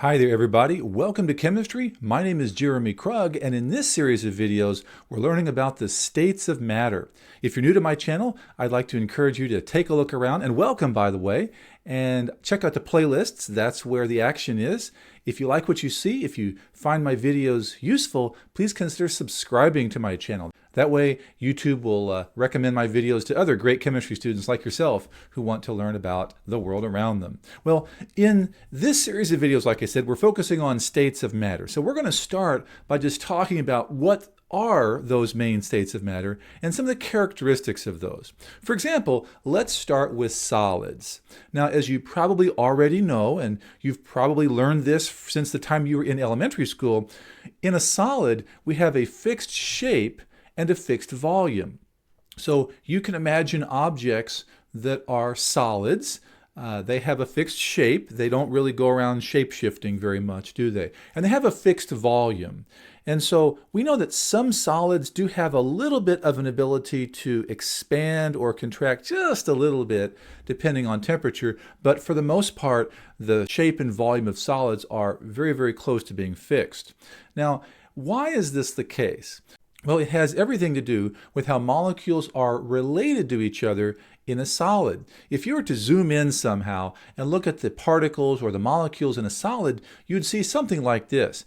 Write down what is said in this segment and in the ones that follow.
Hi there everybody, welcome to chemistry. My name is Jeremy Krug, and in this series of videos we're learning about the states of matter. If you're new to my channel, I'd like to encourage you to take a look around, and welcome by the way, and check out the playlists. That's where the action is. If you like what you see, if you find my videos useful, please consider subscribing to my channel. That way YouTube will recommend my videos to other great chemistry students like yourself who want to learn about the world around them. Well, in this series of videos, like I said, we're focusing on states of matter. So we're going to start by just talking about what are those main states of matter and some of the characteristics of those. For example, let's start with solids. Now, as you probably already know, and you've probably learned this since the time you were in elementary school, in a solid we have a fixed shape and a fixed volume. So you can imagine objects that are solids. They have a fixed shape. They don't really go around shape-shifting very much, do they? And they have a fixed volume. And so we know that some solids do have a little bit of an ability to expand or contract just a little bit depending on temperature, but for the most part, the shape and volume of solids are very, very close to being fixed. Now, why is this the case? Well, it has everything to do with how molecules are related to each other in a solid. If you were to zoom in somehow and look at the particles or the molecules in a solid, you'd see something like this,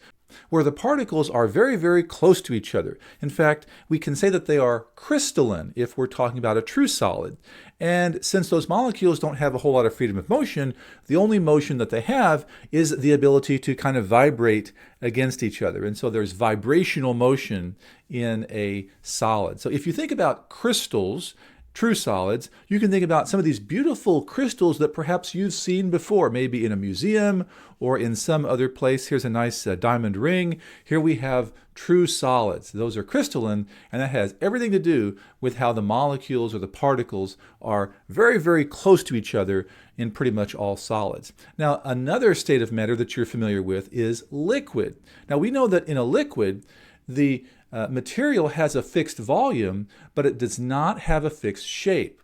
where the particles are very, very close to each other. In fact, we can say that they are crystalline if we're talking about a true solid. And since those molecules don't have a whole lot of freedom of motion, the only motion that they have is the ability to kind of vibrate against each other. And so there's vibrational motion in a solid. So if you think about crystals, true solids, you can think about some of these beautiful crystals that perhaps you've seen before, maybe in a museum or in some other place. Here's a nice diamond ring. Here we have true solids. Those are crystalline, and that has everything to do with how the molecules or the particles are very, very close to each other in pretty much all solids. Now, another state of matter that you're familiar with is liquid. Now, we know that in a liquid, the material has a fixed volume, but it does not have a fixed shape.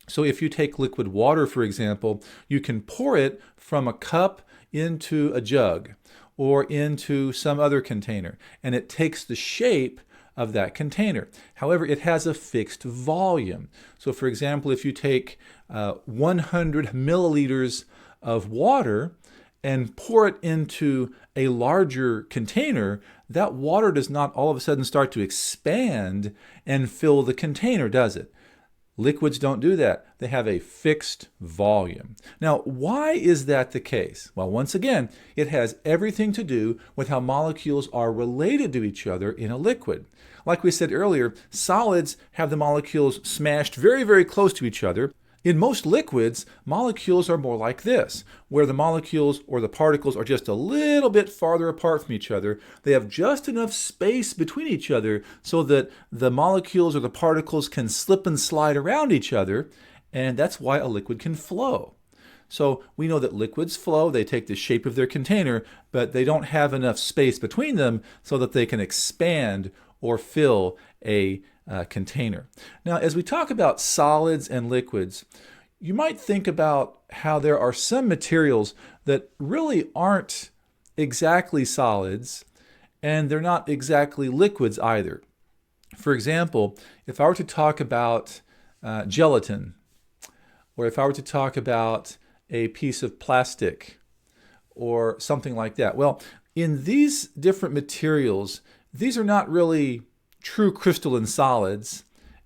So if you take liquid water, for example, you can pour it from a cup into a jug or into some other container, and it takes the shape of that container. However, it has a fixed volume. So for example, if you take 100 milliliters of water and pour it into a larger container, that water does not all of a sudden start to expand and fill the container, does it? Liquids don't do that. They have a fixed volume. Now, why is that the case? Well, once again, it has everything to do with how molecules are related to each other in a liquid. Like we said earlier, solids have the molecules smashed very, very close to each other. In most liquids, molecules are more like this, where the molecules or the particles are just a little bit farther apart from each other. They have just enough space between each other so that the molecules or the particles can slip and slide around each other, and that's why a liquid can flow. So we know that liquids flow, they take the shape of their container, but they don't have enough space between them so that they can expand or fill a container. Now, as we talk about solids and liquids, you might think about how there are some materials that really aren't exactly solids, and they're not exactly liquids either. For example, if I were to talk about gelatin, or if I were to talk about a piece of plastic, or something like that. Well, in these different materials, these are not really true crystalline solids,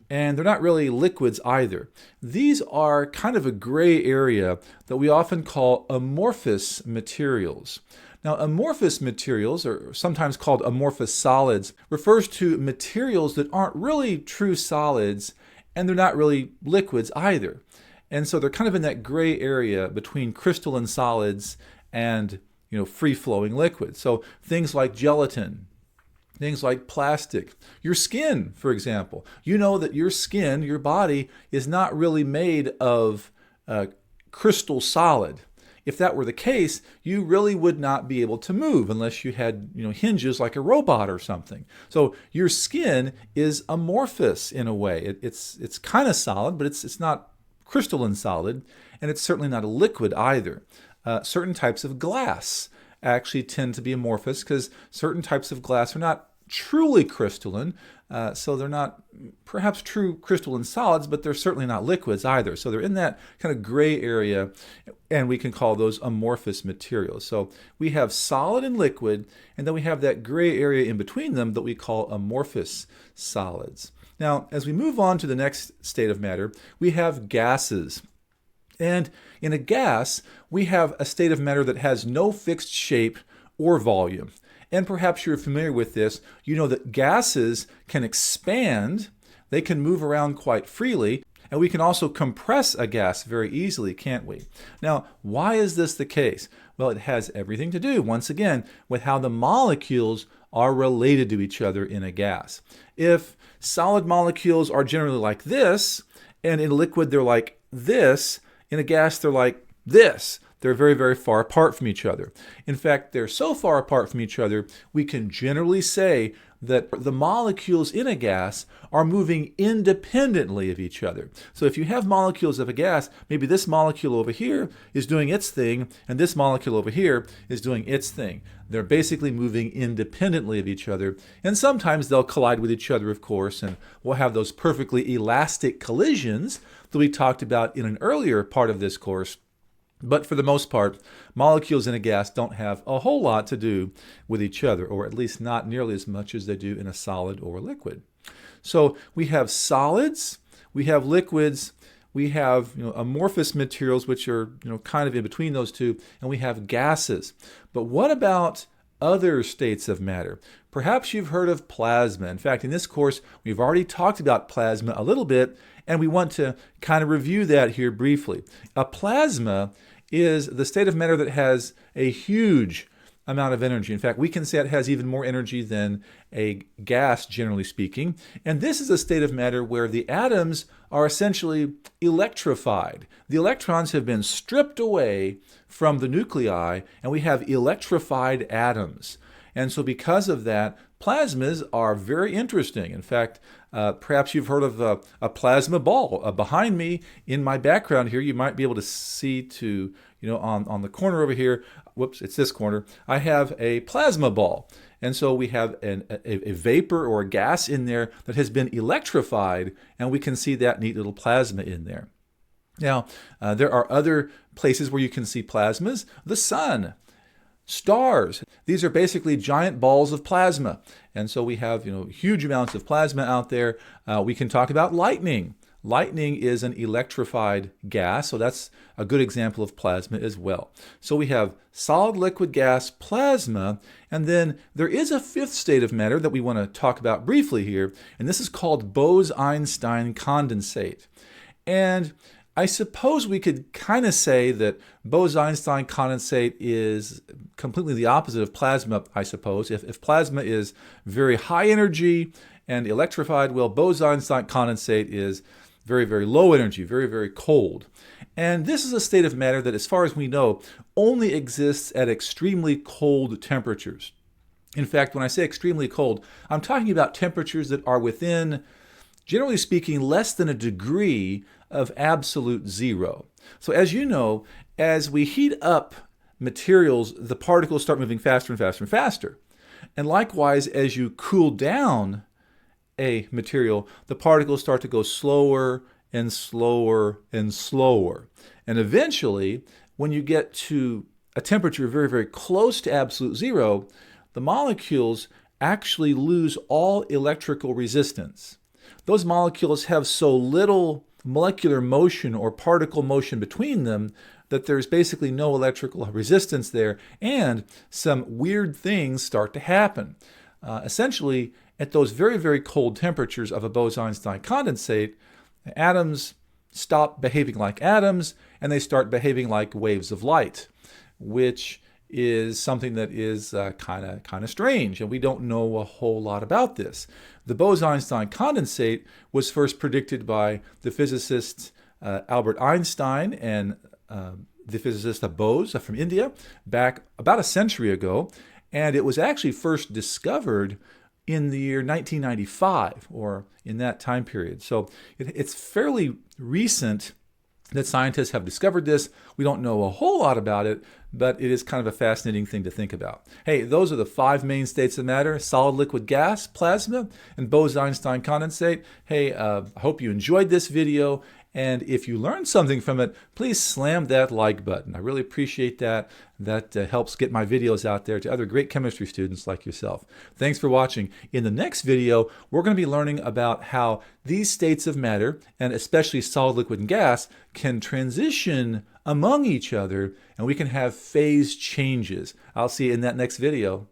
and they're not really liquids either. These are kind of a gray area that we often call amorphous materials. Now, amorphous materials, or sometimes called amorphous solids, refers to materials that aren't really true solids, and they're not really liquids either. And so they're kind of in that gray area between crystalline solids and, free-flowing liquids. So things like gelatin, things like plastic, your skin, for example. You know that your skin, your body, is not really made of crystal solid. If that were the case, you really would not be able to move unless you had, hinges like a robot or something. So your skin is amorphous in a way. It's kind of solid, but it's not crystalline solid, and it's certainly not a liquid either. Certain types of glass actually tend to be amorphous because certain types of glass are not truly crystalline. So they're not perhaps true crystalline solids, but they're certainly not liquids either. So they're in that kind of gray area, and we can call those amorphous materials. So we have solid and liquid, and then we have that gray area in between them that we call amorphous solids. Now, as we move on to the next state of matter, we have gases. And in a gas, we have a state of matter that has no fixed shape or volume. And perhaps you're familiar with this. You know that gases can expand, they can move around quite freely, and we can also compress a gas very easily, can't we? Now, why is this the case? Well, it has everything to do, once again, with how the molecules are related to each other in a gas. If solid molecules are generally like this, and in liquid they're like this, in a gas they're like this. They're very, very far apart from each other. In fact, they're so far apart from each other, we can generally say that the molecules in a gas are moving independently of each other. So if you have molecules of a gas, maybe this molecule over here is doing its thing, and this molecule over here is doing its thing. They're basically moving independently of each other, and sometimes they'll collide with each other, of course, and we'll have those perfectly elastic collisions that we talked about in an earlier part of this course. But for the most part, molecules in a gas don't have a whole lot to do with each other, or at least not nearly as much as they do in a solid or a liquid. So we have solids, we have liquids, we have amorphous materials, which are kind of in between those two, and we have gases. But what about other states of matter? Perhaps you've heard of plasma. In fact, in this course, we've already talked about plasma a little bit, and we want to kind of review that here briefly. A plasma is the state of matter that has a huge amount of energy. In fact, we can say it has even more energy than a gas, generally speaking. And this is a state of matter where the atoms are essentially electrified. The electrons have been stripped away from the nuclei, and we have electrified atoms. And so because of that, plasmas are very interesting. In fact, perhaps you've heard of a plasma ball. Behind me, in my background here, you might be able to see on the corner over here, whoops, it's this corner, I have a plasma ball. And so we have a vapor or a gas in there that has been electrified, and we can see that neat little plasma in there. Now, there are other places where you can see plasmas. The sun. Stars. These are basically giant balls of plasma. And so we have, huge amounts of plasma out there. We can talk about lightning. Lightning is an electrified gas, so that's a good example of plasma as well. So we have solid, liquid, gas, plasma, and then there is a fifth state of matter that we want to talk about briefly here, and this is called bose-einstein condensate. And I suppose we could kind of say that bose-einstein condensate is completely the opposite of plasma, I suppose. If plasma is very high energy and electrified, well, bose-einstein condensate is very, very low energy, very, very cold. And this is a state of matter that, as far as we know, only exists at extremely cold temperatures. In fact, when I say extremely cold, I'm talking about temperatures that are within, generally speaking, less than a degree of absolute zero. So as you know, as we heat up materials, the particles start moving faster and faster and faster. And likewise, as you cool down a material, the particles start to go slower and slower and slower. And eventually, when you get to a temperature very, very close to absolute zero, the molecules actually lose all electrical resistance. Those molecules have so little molecular motion or particle motion between them that there's basically no electrical resistance there, and some weird things start to happen. Essentially, at those very, very cold temperatures of a bose-einstein condensate, atoms stop behaving like atoms and they start behaving like waves of light, which is something that is kind of strange, and we don't know a whole lot about this. The bose-einstein condensate was first predicted by the physicists Albert Einstein and the physicist Bose from India back about a century ago, and it was actually first discovered in the year 1995, or in that time period. So it's fairly recent that scientists have discovered this. We don't know a whole lot about it, but it is kind of a fascinating thing to think about. Hey, those are the 5 main states of matter: solid, liquid, gas, plasma, and bose-einstein condensate. Hey, I hope you enjoyed this video. And if you learned something from it, please slam that like button. I really appreciate that. That helps get my videos out there to other great chemistry students like yourself. Thanks for watching. In the next video, we're going to be learning about how these states of matter, and especially solid, liquid, and gas, can transition among each other, and we can have phase changes. I'll see you in that next video.